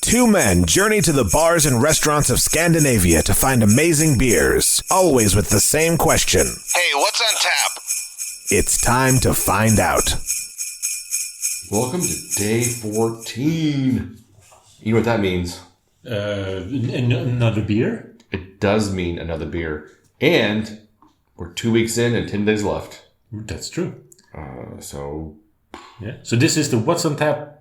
Two men journey to the bars and restaurants of Scandinavia to find amazing beers, always with the same question. Hey, what's on tap? It's time to find out. Welcome to day 14. You know what that means? Another beer? It does mean another beer. And we're 2 weeks in and 10 days left. That's true. So this is the What's on Tap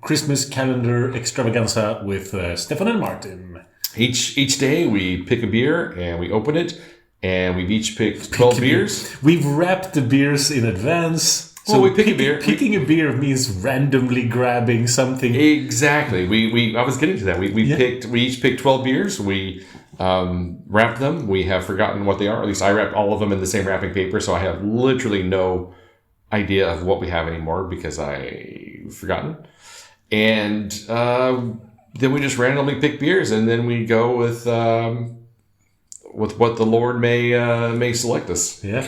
Christmas calendar extravaganza with Stefan and Martin. Each day we pick a beer and we open it, and we've each picked 12 beers. We've wrapped the beers in advance. So we pick a beer. Picking a beer means randomly grabbing something. Exactly. I was getting to that. We each picked 12 beers. We wrapped them. We have forgotten what they are. At least I wrapped all of them in the same wrapping paper, so I have literally no idea of what we have anymore because I've forgotten. And then we just randomly pick beers, and then we go with what the Lord may select us. Yeah,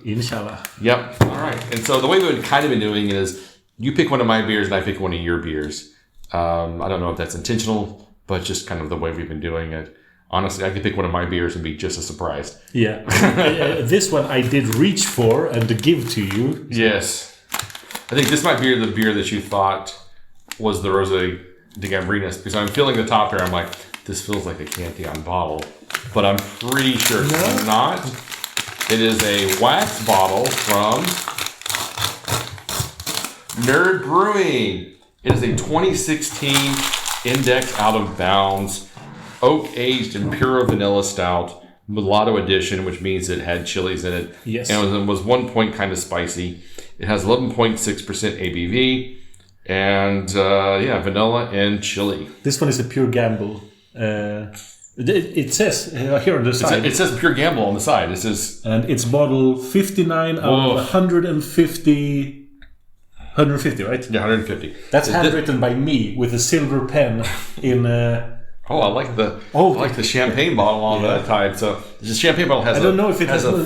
inshallah. Yep. All right. And so the way we've kind of been doing it is you pick one of my beers and I pick one of your beers. I don't know if that's intentional, but just kind of the way we've been doing it. Honestly, I could pick one of my beers and be just as surprised. Yeah. This one I did reach for and to give to you. So. Yes. I think this might be the beer that you thought was the Rosé de Gambrinus, because I'm feeling the top here. I'm like, this feels like a Cantillon bottle, but I'm pretty sure it's not. It is a wax bottle from Nerdbrewing. It is a 2016 Index Out of Bounds oak-aged Imperial Vanilla Stout Mulatto edition, which means it had chilies in it. Yes. And it was 1 point kind of spicy. It has 11.6% ABV. And, vanilla and chili. This one is a pure gamble. It says here on the side. It says pure gamble on the side. It says... And it's bottle 59 out of 150... 150, right? Yeah, 150. That's handwritten by me with a silver pen in... I like the champagne bottle on the type. So the champagne bottle has a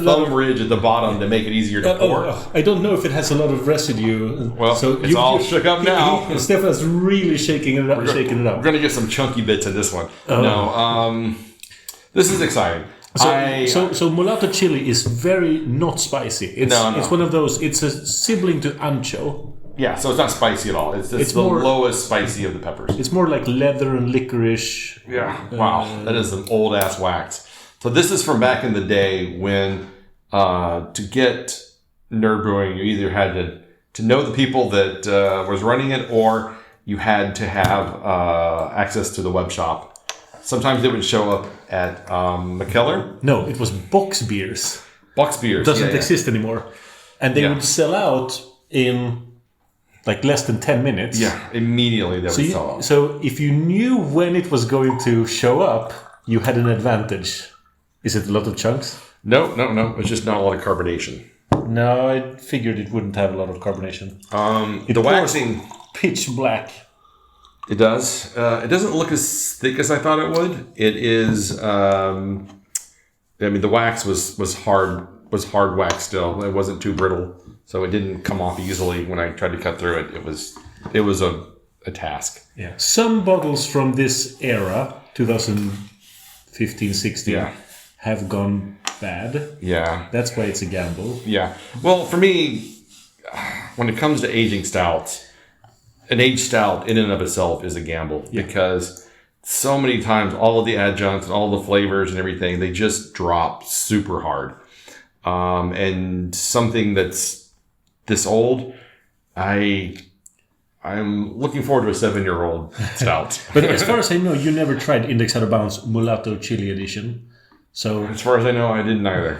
thumb ridge at the bottom to make it easier to pour. I don't know if it has a lot of residue. Well, so it's all shook up now. Stefan's really shaking it up. We're going to get some chunky bits in this one. This is exciting. So mulatto chili is very not spicy. It's one of those. It's a sibling to ancho. Yeah, so it's not spicy at all. It's the lowest spicy of the peppers. It's more like leather and licorice. Yeah, wow. That is an old-ass wax. So this is from back in the day when to get Nerdbrewing, you either had to know the people that was running it, or you had to have access to the web shop. Sometimes they would show up at McKellar. No, it was Box Beers. Box Beers. Doesn't exist anymore. And they would sell out in... like less than 10 minutes. Yeah, immediately they would sell out. So if you knew when it was going to show up, you had an advantage. Is it a lot of chunks? No. It's just not a lot of carbonation. No, I figured it wouldn't have a lot of carbonation. The waxing... pitch black. It does. It doesn't look as thick as I thought it would. It is... the wax was hard wax still. It wasn't too brittle. So it didn't come off easily when I tried to cut through it. It was a task. Yeah. Some bottles from this era, 2015-16, have gone bad. Yeah. That's why it's a gamble. Yeah. Well, for me, when it comes to aging stouts, an aged stout in and of itself is a gamble because so many times all of the adjuncts and all the flavors and everything, they just drop super hard. And something that's this old, I'm looking forward to a 7-year-old stout. But as far as I know, you never tried Index Out of Bounds Mulatto Chili Edition. So as far as I know, I didn't either.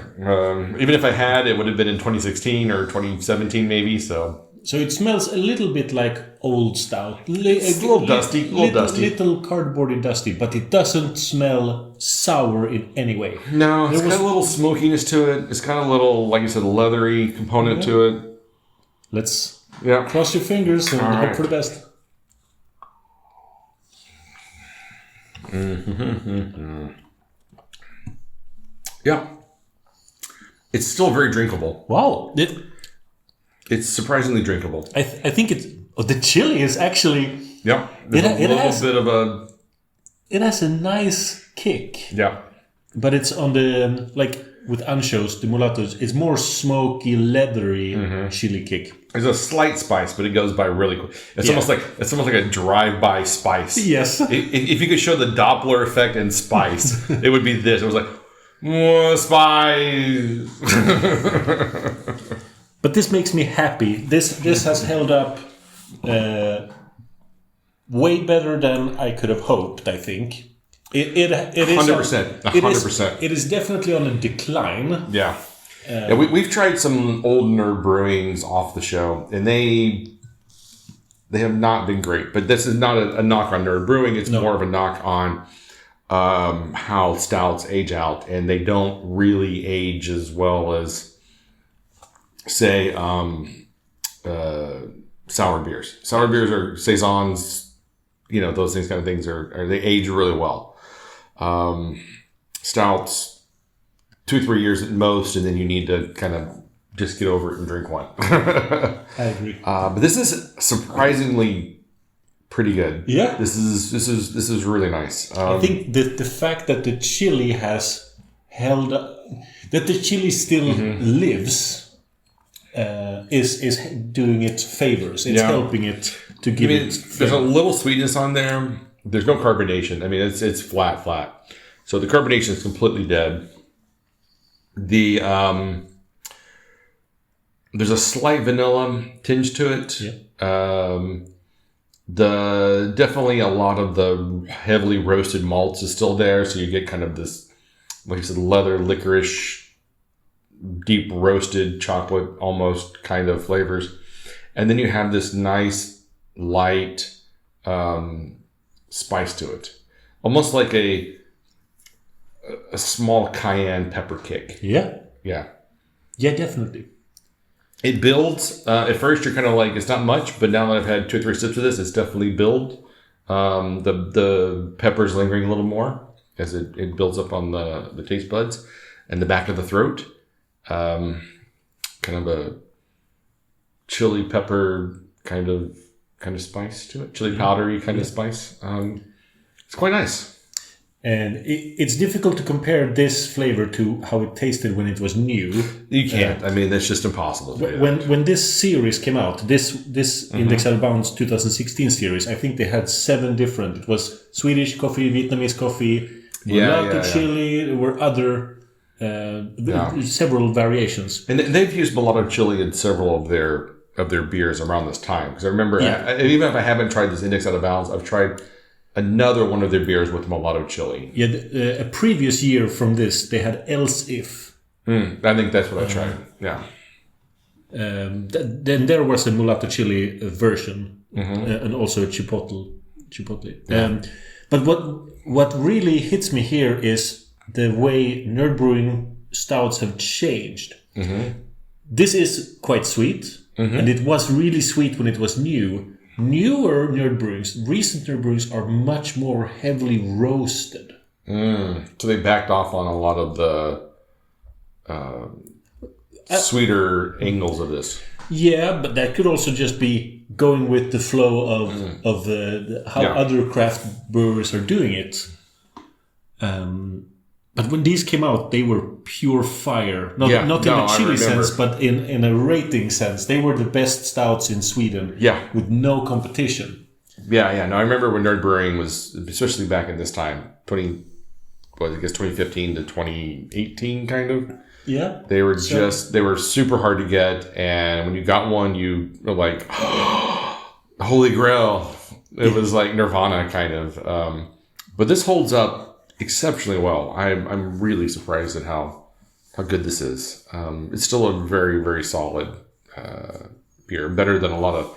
Even if I had, it would have been in 2016 or 2017 maybe. So it smells a little bit like old stout. It's a little dusty. Little cardboardy dusty, but it doesn't smell sour in any way. No, it's got a little smokiness to it. It's got a little, like you said, leathery component to it. Let's cross your fingers and hope for the best. Mm-hmm. Yeah. It's still very drinkable. Wow. It's surprisingly drinkable. I think the chili is actually Yep. There's a little bit of a... It has a nice kick. Yeah. But it's on the, like with anchos, the mulattoes, it's more smoky, leathery chili kick. There's a slight spice, but it goes by really quick. It's almost like a drive-by spice. Yes. If you could show the Doppler effect in spice, it would be this. It was like, more spice. But this makes me happy. This has held up way better than I could have hoped, I think. It is 100%. 100%. It is definitely on a decline. Yeah. We've tried some old Nerdbrewings off the show, and they have not been great. But this is not a knock on Nerdbrewing. It's more of a knock on how stouts age out, and they don't really age as well as, say, sour beers. Sour beers or saisons, those things, kind of things are they age really well. Stouts, 2-3 years at most, and then you need to kind of just get over it and drink one. I agree. But this is surprisingly pretty good. Yeah, this is really nice. I think the fact that the chili has held up, that the chili still lives, is doing it favors. It's helping it to give it. There's a little sweetness on there. There's no carbonation. I mean, it's flat. So the carbonation is completely dead. The there's a slight vanilla tinge to it. Yeah. Definitely a lot of the heavily roasted malts is still there, so you get kind of this, like I said, leather, licorice, deep roasted chocolate almost kind of flavors, and then you have this nice light spice to it, almost like a small cayenne pepper kick. Yeah, definitely. It builds. At first, you're kind of like, it's not much, but now that I've had 2 or 3 sips of this, it's definitely build. The pepper's lingering a little more as it builds up on the taste buds and the back of the throat. Kind of a chili pepper kind of spice to it, chili powdery kind of spice. It's quite nice. And it's difficult to compare this flavor to how it tasted when it was new. You can't. I mean, that's just impossible. When this series came out, this Index Out of Bounds 2016 series, I think they had 7 different. It was Swedish coffee, Vietnamese coffee, mulatto chili. There were other several variations. And they've used mulatto chili in several of their beers around this time. Because I remember, even if I haven't tried this Index Out of Bounds, I've tried another one of their beers with mulatto chili. Yeah, a previous year from this, they had Else If. I think that's what I tried. Yeah. Then there was a mulatto chili version, and also a chipotle. Yeah. But what really hits me here is the way Nerdbrewing stouts have changed. This is quite sweet, and it was really sweet when it was new. Newer Nerdbrewings, recent Nerdbrewings are much more heavily roasted. So they backed off on a lot of the sweeter angles of this. Yeah, but that could also just be going with the flow of how other craft brewers are doing it. But when these came out, they were pure fire. Not in a chili sense, but in a rating sense. They were the best stouts in Sweden. Yeah. With no competition. Yeah. No, I remember when Nerdbrewing was, especially back in this time, 2015 to 2018, kind of. Yeah. They were they were super hard to get. And when you got one, you were like, holy grail. It was like Nirvana, kind of. But this holds up exceptionally well. I'm really surprised at how good this is. It's still a very, very solid beer, better than a lot of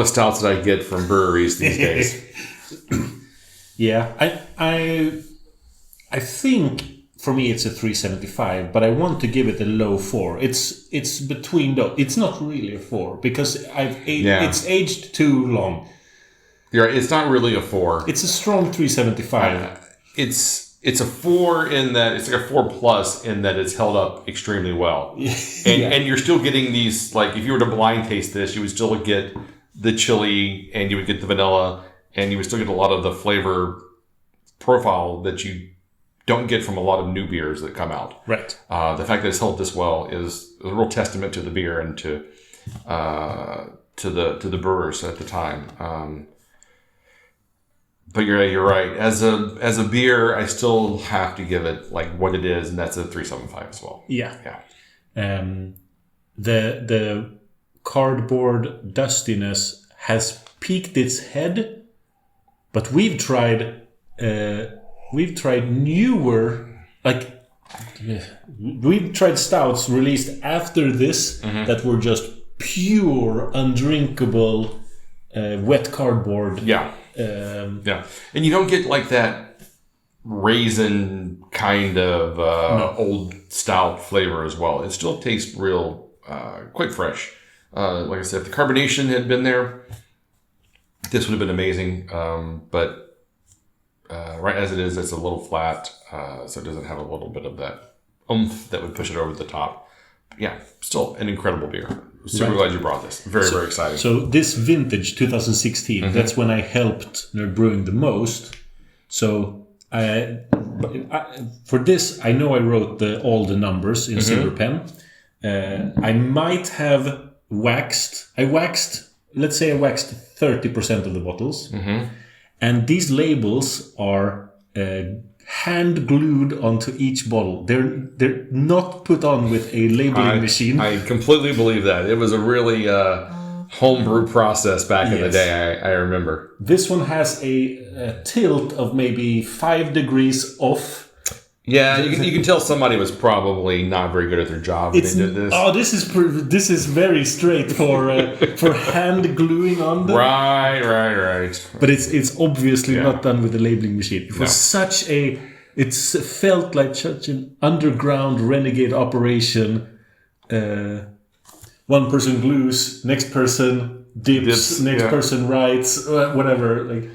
stouts that I get from breweries these days. Yeah, I think for me it's a 3.75, but I want to give it a low 4. It's between those. It's not really a 4 because it's aged too long. You're right, it's not really a 4. It's a strong 3.75. It's a 4 in that it's like a 4+ in that it's held up extremely well, and you're still getting these, like if you were to blind taste this, you would still get the chili, and you would get the vanilla, and you would still get a lot of the flavor profile that you don't get from a lot of new beers that come out. Right. The fact that it's held this well is a real testament to the beer and to the brewers at the time. But you're right. As a beer, I still have to give it like what it is, and that's a 3.75 as well. Yeah. Yeah. The cardboard dustiness has peaked its head, but we've tried newer, like we've tried stouts released after this that were just pure undrinkable wet cardboard. Yeah. Yeah, and you don't get like that raisin kind of old stout flavor as well. It still tastes real, quite fresh. Like I said, if the carbonation had been there, this would have been amazing. But right as it is, it's a little flat, so it doesn't have a little bit of that oomph that would push it over the top. But yeah, still an incredible beer. Super glad you brought this. Very exciting. So this vintage 2016, that's when I helped Nerd Brewing the most. So for this, I know I wrote all the numbers in silver pen. I might have waxed. Let's say I waxed 30% of the bottles. And these labels are hand glued onto each bottle. They're not put on with a labeling machine. I completely believe that. It was a really homebrew process back in the day. I remember. This one has a tilt of maybe 5 degrees off. Yeah, you can tell somebody was probably not very good at their job when they did this. Oh, this is very straight for hand gluing on them. Right. But it's obviously not done with the labeling machine. It was it felt like such an underground renegade operation. One person glues, next person dips, next person writes, whatever. Like,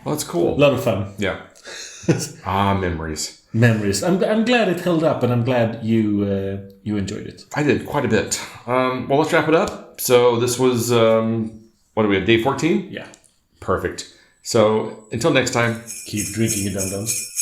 well, that's cool. A lot of fun. Yeah. Memories. I'm glad it held up, and I'm glad you enjoyed it. I did quite a bit. Well, let's wrap it up. So this was what are we at, day 14? Yeah. Perfect. So until next time, keep drinking it, dum-dums.